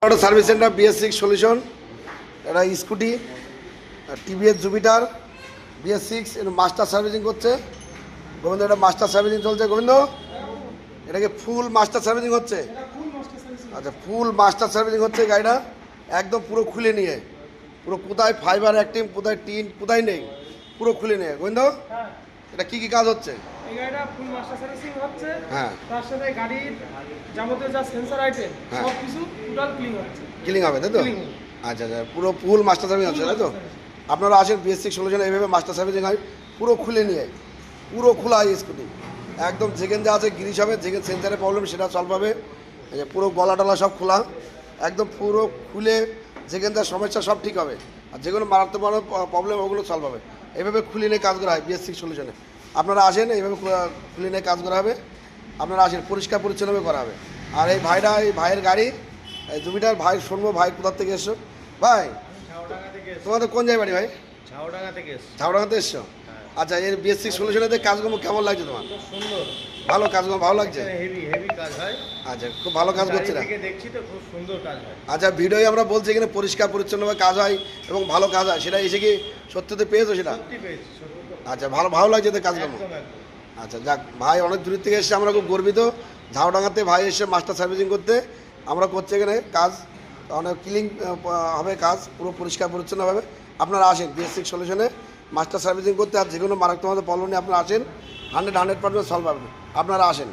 Auto service centre BS6 solution, এটা scooty TVS Jupiter BS6 এটা master servicing করছে গোবিন্দ। এটা মাস্টার সার্ভিসিং চলছে গোবিন্দ, এটাকে ফুল মাস্টার সার্ভিসিং হচ্ছে। আচ্ছা, ফুল মাস্টার সার্ভিসিং হচ্ছে গাড়িটা, একদম পুরো খুলে নিয়ে, পুরো কোথায় ফাইবার অ্যাক্টিভ, কোথায় টিন, কোথায় নেই, পুরো খুলে নিয়ে গোবিন্দ। এটা কি কি কাজ হচ্ছে? এই গাড়িটা ফুল মাস্টার সার্ভিসিং হচ্ছে, হ্যাঁ, তার সাথে গাড়ির যাবতীয় যা সেন্সর আইটেম সব কিছু টোটাল ক্লিন হচ্ছে, ক্লিনিং হবে তাই তো? আচ্ছা আচ্ছা, পুরো ফুল মাস্টার সার্ভিসিং হচ্ছে তাই তো? আপনারা আসেন BS6 সলিউশন, এইভাবে মাস্টার সার্ভিসিং হয়, পুরো খুলে নিয়ে, পুরো খোলা হয় স্কুটি একদম। যেখানে যা আছে গিরিশ হবে, যেখানে সেন্সারের প্রবলেম সেটা সলভ হবে। এই যে পুরো গলা টলা সব খোলা, একদম পুরো খুলে যেখানে যা সমস্যা সব ঠিক হবে, আর যেগুলো মারাত্মক প্রবলেম ওগুলো সলভ হবে। এইভাবে খুলে নিয়ে কাজ করা হয় BS6 সলিউশনে। আপনারা আসেন, এইভাবে খুলে নিয়ে কাজ করা হবে। আপনারা আসেন, পরিষ্কার পরিচ্ছন্নভাবে করা হবে। আর এই ভাইরা, এই ভাইয়ের গাড়ি জুপিটার, ভাই শুনবো ভাই কোথার থেকে এসছো ভাই? তোমাদের কোন জায়গায় বাড়ি ভাই? ঝাউডাঙ্গাতে এসছো? আচ্ছা, এর BS6 সলিউশনের কাজগুলো কেমন লাগছে তোমার? সুন্দর, ভালো কাজগুলো ভালো লাগছে? হেভি কাজ হয়। আচ্ছা, খুব ভালো কাজ করছে না? দেখছি তো খুব সুন্দর কাজ হয়। আচ্ছা, ভিডিওয় আমরা বলছি এখানে পরিষ্কার পরিচ্ছন্নভাবে কাজ হয় এবং ভালো কাজ হয়, সেটা এসে কি সত্যিতে পেয়েছো সেটা? আচ্ছা, ভালো লাগছে তো কাজগুলো? আচ্ছা, যাক ভাই অনেক দূর থেকে এসে আমরা খুব গর্বিত। ঝাউডাঙ্গাতে ভাই এসে মাস্টার সার্ভিসিং করতে, আমরা করছি এখানে কাজ, অনেক ক্লিন হবে কাজ, পুরো পরিষ্কার পরিচ্ছন্নভাবে। আপনারা আসেন BS6 সলিউশনে মাস্টার সার্ভিসিং করতে, আর যে কোনো মারাত্মক প্রবলেম নিয়ে আপনারা আসেন, 100% সলভ হবে। আপনারা আসেন।